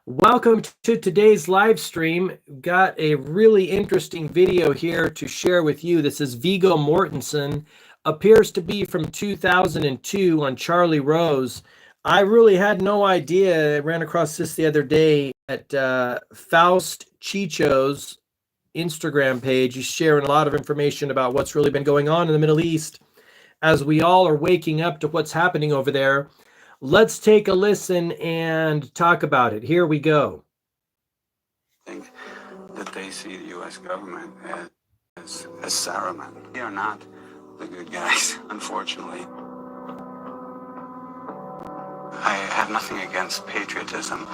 Welcome to today's live stream. Got a really interesting video here to share with you. This is Viggo Mortensen, appears to be from 2002 on Charlie Rose. I really had no idea. I ran across this the other day at Faust Chicho's Instagram page. He's sharing a lot of information about what's really been going on in the Middle East as we all are waking up to what's happening over there. Let's take a listen and talk about it. Here we go. I think that they see the U.S. government as Saruman. They are not the good guys, unfortunately. I have nothing against patriotism,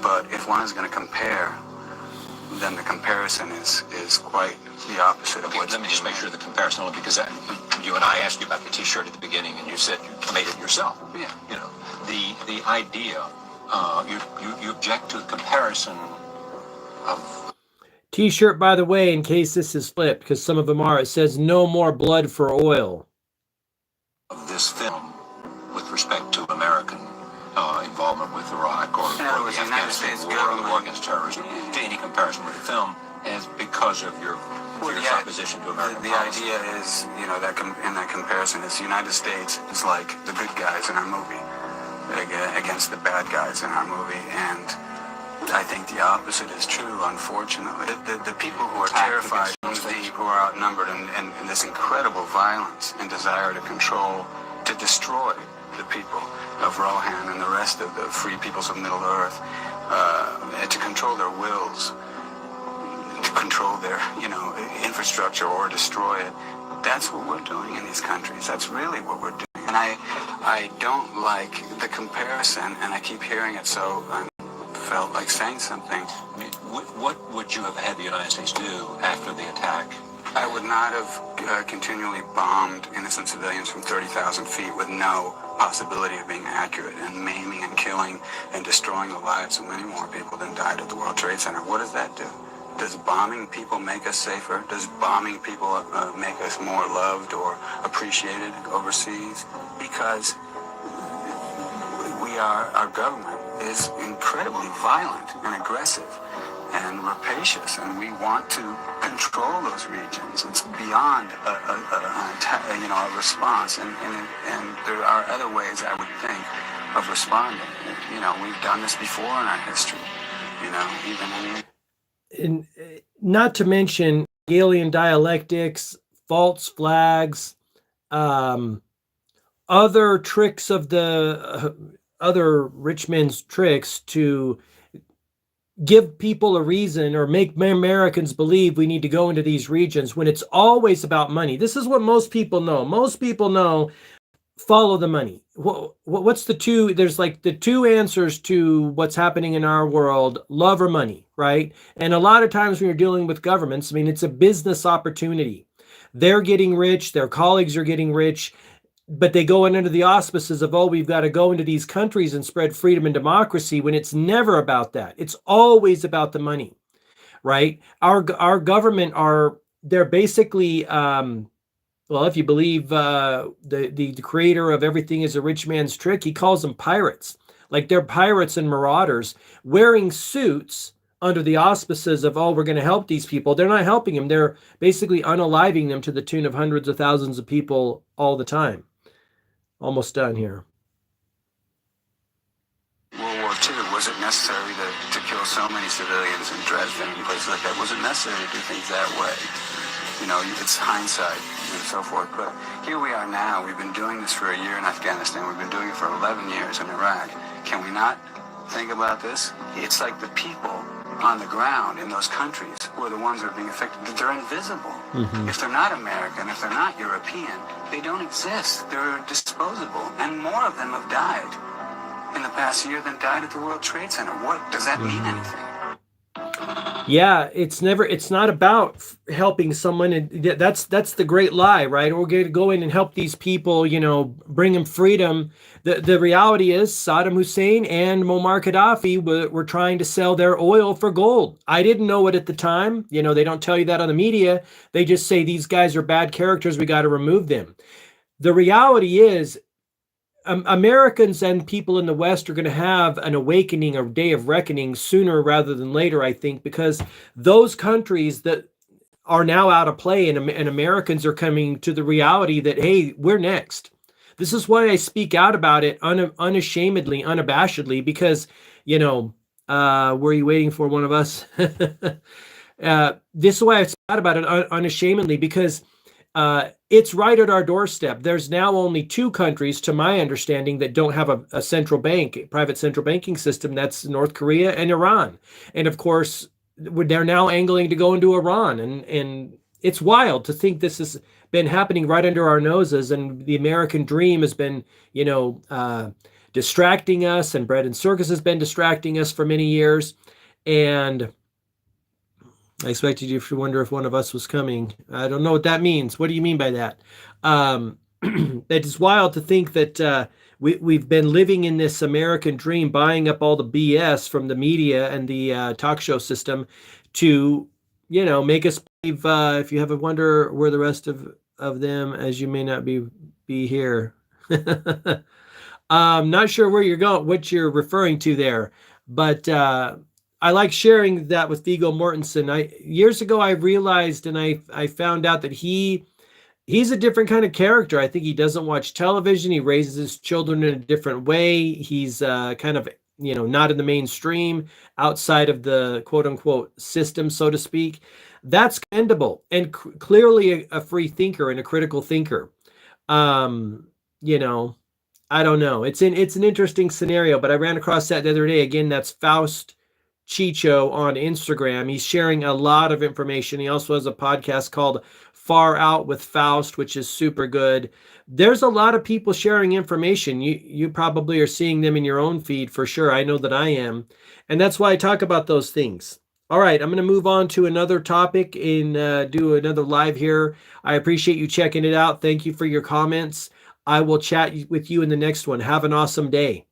but if one is going to compare, then the comparison is quite the opposite of what. Let me just make sure the comparison, only because you and I asked you about the T-shirt at the beginning, and you said you made it yourself. Yeah. You know, the idea, you object to the comparison of. T-shirt, by the way, in case this is flipped, because some of them are, it says "No more blood for oil." Of this film, with respect to American involvement with Iraq or In other words, the the United Afghanistan States war or the war government, against terrorism, to any comparison with the film, as because of your fierce opposition to American the policy. idea is, you know, that in that comparison is the United States is like the good guys in our movie against the bad guys in our movie, and I think the opposite is true, unfortunately. The people who are terrified, who are outnumbered in this incredible violence and desire to control, to destroy the people of Rohan and the rest of the free peoples of Middle Earth, to control their wills, to control their, infrastructure or destroy it. That's what we're doing in these countries. That's really what we're doing. And I don't like the comparison, and I keep hearing it, so I felt like saying something. I mean, what would you have had the United States do after the attack? I would not have continually bombed innocent civilians from 30,000 feet with no possibility of being accurate, and maiming and killing and destroying the lives of many more people than died at the World Trade Center. What does that do? Does bombing people make us safer? Does bombing people make us more loved or appreciated overseas? Because our government is incredibly violent and aggressive and rapacious, and we want to control those regions. It's beyond a response, and there are other ways, I would think, of responding. We've done this before in our history. And not to mention Hegelian dialectics, false flags, other tricks of the other rich men's tricks to give people a reason or make Americans believe we need to go into these regions when it's always about money. This is what most people know. Most people know, follow the money. What's the two? There's like the two answers to what's happening in our world: love or money, right? And a lot of times when you're dealing with governments, I mean, it's a business opportunity. They're getting rich, their colleagues are getting rich, but they go in under the auspices of, oh, we've got to go into these countries and spread freedom and democracy, when it's never about that. It's always about the money, right? Our government they're basically, well, if you believe the creator of everything is a rich man's trick, he calls them pirates. Like they're pirates and marauders wearing suits under the auspices of, oh, we're going to help these people. They're not helping them. They're basically unaliving them to the tune of hundreds of thousands of people all the time. Almost done here. World War II, was it necessary to kill so many civilians in Dresden and places like that? Was it necessary to do things that way? It's hindsight and so forth. But here we are now. We've been doing this for a year in Afghanistan. We've been doing it for 11 years in Iraq. Can we not think about this? It's like the people on the ground in those countries who are the ones that are being affected. They're invisible. Mm-hmm. If they're not American, if they're not European, they don't exist. They're disposable. And more of them have died in the past year than died at the World Trade Center. What does that mean? Anything? Yeah, it's not about helping someone. And that's the great lie, right? We're going to go in and help these people, bring them freedom. The reality is Saddam Hussein and Muammar Gaddafi were trying to sell their oil for gold. I didn't know it at the time. They don't tell you that on the media. They just say these guys are bad characters. We got to remove them. The reality is Americans and people in the West are going to have an awakening, a day of reckoning sooner rather than later, I think, because those countries that are now out of play, and Americans are coming to the reality that, hey, we're next. This is why I speak out about it unashamedly, unabashedly, because, were you waiting for one of us? This is why I speak out about it unashamedly, because it's right at our doorstep. There's now only two countries, to my understanding, that don't have a central bank, a private central banking system. That's North Korea and Iran. And of course, they're now angling to go into Iran. And it's wild to think this has been happening right under our noses. And the American dream has been, distracting us, and bread and circus has been distracting us for many years. And I expected you to wonder if one of us was coming. I don't know what that means. What do you mean by that? It's wild to think that we've been living in this American dream, buying up all the BS from the media and the talk show system to, make us believe, if you have a wonder where the rest of them, as you may not be here. I'm not sure where you're going, what you're referring to there, but I like sharing that with Viggo Mortensen. Years ago, I realized, and I found out that he's a different kind of character. I think he doesn't watch television. He raises his children in a different way. He's kind of, not in the mainstream, outside of the quote unquote system, so to speak. That's commendable, and clearly a free thinker and a critical thinker. I don't know. It's an interesting scenario, but I ran across that the other day. Again, that's Faust Chicho on Instagram. He's sharing a lot of information. He also has a podcast called Far Out with Faust, which is super good. There's a lot of people sharing information. You probably are seeing them in your own feed for sure. I know that I am. And that's why I talk about those things. All right, I'm going to move on to another topic and do another live here. I appreciate you checking it out. Thank you for your comments. I will chat with you in the next one. Have an awesome day.